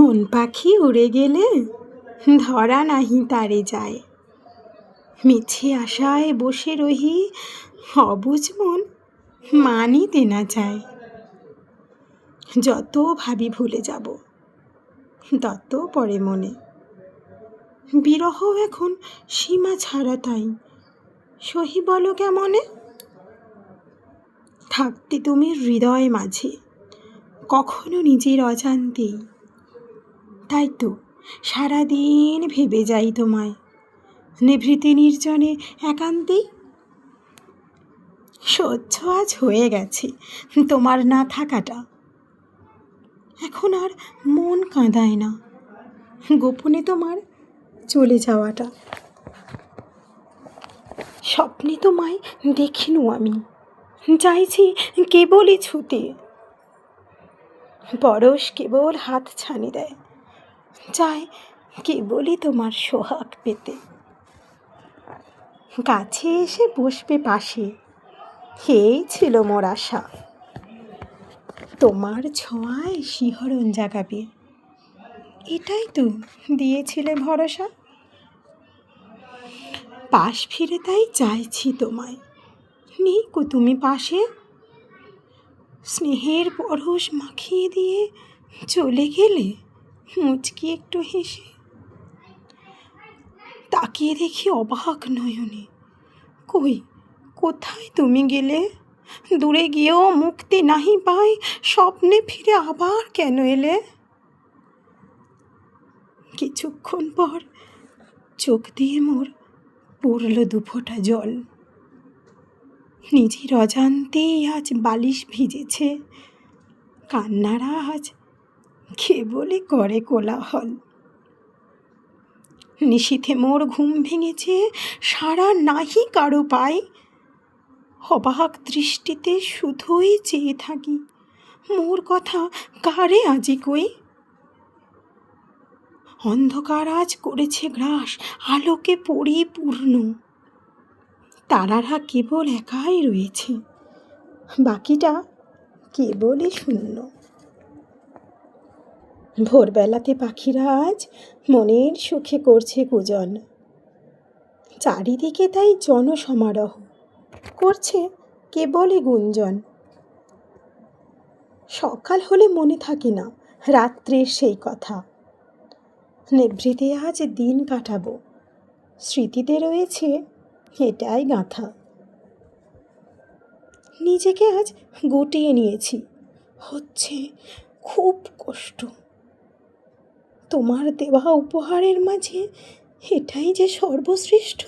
মন পাখি উড়ে গেলে ধরা নাহি তারে যায়। মিছে আশায় বসে রহি, অবুঝ মন মানিতে না চায়। যত ভাবি ভুলে যাব, তত পড়ে মনে। বিরহ এখন সীমা ছাড়া, তাই সহি বলো কেমনে। থাকতে তুমি হৃদয় মাঝে, কখনো নিজের অজান্তেই। তাই তো সারাদিন ভেবে যাই তোমায়, নিভৃতে নির্জনে একান্তেই। সহ্য আজ হয়ে গেছে তোমার না থাকাটা, এখন আর মন কাঁদায় না গোপনে তোমার চলে যাওয়াটা। স্বপ্নে তোমায় দেখিনু আমি, চাইছি কেবলই ছুতে। পরশ কেবল হাত ছানি দেয়, চায় কেবলই তোমার সোহাগ পেতে। কাছে এসে বসবে পাশে, এই ছিল মোর আশা। তোমার ছোঁয়ায় শিহরণ জাগাবে, এটাই তো দিয়েছিলে ভরসা। পাশ ফিরে তাই চাইছি তোমায়, নেই কো তুমি পাশে। স্নেহের পরশ মাখিয়ে দিয়ে চলে গেলে মুচকি একটু হেসে। তাকিয়ে দেখি অবাক নয়নে, কই কোথায় তুমি গেলে। দূরে গিয়েও মুক্তি নাহি পাই, স্বপ্নে ফিরে আবার কেন এলে। কিছুক্ষণ পর চোখ দিয়ে মোর পড়ল দুফোঁটা জল। নিজের অজান্তেই আজ বালিশ ভিজেছে, কান্নারা আজ কেবলই করে কোলাহল। নিশীথে মোর ঘুম ভেঙেছে, সারা নাহি কারো পাই। অবাক দৃষ্টিতে শুধুই চেয়ে থাকি, মোর কথা কারে আজি কই। অন্ধকার আজ করেছে গ্রাস, আলোকে পরিপূর্ণ। তারারা কেবল একাই রয়েছে, বাকিটা কেবলই শূন্য। ভোরবেলাতে পাখিরা আজ মনের সুখে করছে কুজন। চারিদিকে তাই জনসমারোহ, করছে কেবলই গুঞ্জন। সকাল হলে মনে থাকে না রাত্রের সেই কথা। নিভৃতে আজ দিন কাটাবো, স্মৃতিতে রয়েছে এটাই গাঁথা। নিজেকে আজ গুটিয়ে নিয়েছি, হচ্ছে খুব কষ্ট। তোমার দেওয়া উপহারের মাঝে এটাই যে সর্বশ্রেষ্ঠ।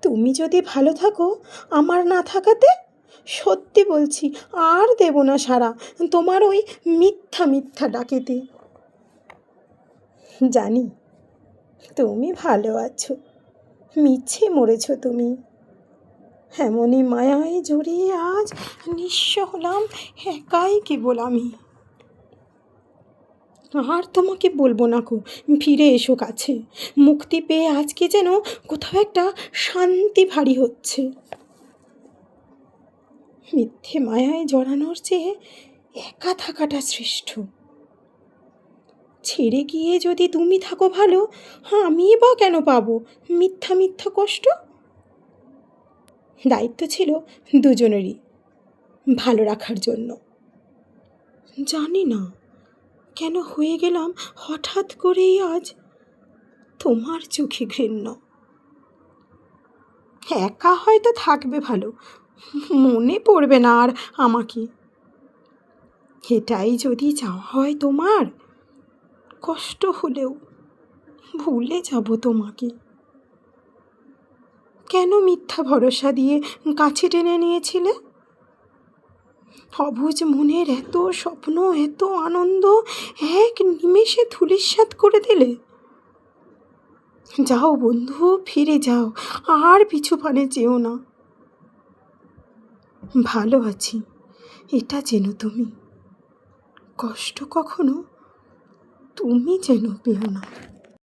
তুমি যদি ভালো থাকো আমার না থাকাতে, সত্যি বলছি আর দেব না সাড়া তোমার ওই মিথ্যা মিথ্যা ডাকেতে। জানি তুমি ভালো আছো, মিছে মরেছ তুমি। এমনই মায়ায় জড়িয়ে আজ নিঃস্ব হলাম একাই কেবল আমি। আর তোমাকে বলবো না কো, ফিরে এসো কাছে। মুক্তি পেয়ে আজকে যেন কোথাও একটা শান্তি ভারী হচ্ছে। মিথ্যে মায়ায় জড়ানোর চেয়ে একা থাকাটা শ্রেষ্ঠ। ছেড়ে গিয়ে যদি তুমি থাকো ভালো, আমি বা কেন পাবো মিথ্যা মিথ্যা কষ্ট। দায়িত্ব ছিল দুজনেরই ভালো রাখার জন্য। জানি না কেন হয়ে গেলাম হঠাৎ করেই আজ তোমার চোখে ঘৃণ্য। একা হয়তো থাকবে ভালো, মনে পড়বে না আর আমাকে। এটাই যদি চাওয়া হয় তোমার, কষ্ট হলেও ভুলে যাব তোমাকে। কেন মিথ্যা ভরসা দিয়ে কাছে টেনে নিয়েছিলে। অবুঝ মনের এত স্বপ্ন, এত আনন্দ এক নিমেষে ধূলিসাৎ করে দিলে। যাও বন্ধু, ফিরে যাও, আর পিছু পানে যেও না। ভালো আছি এটা যেন তুমি, কষ্ট কখনো তুমি যেন পেও না।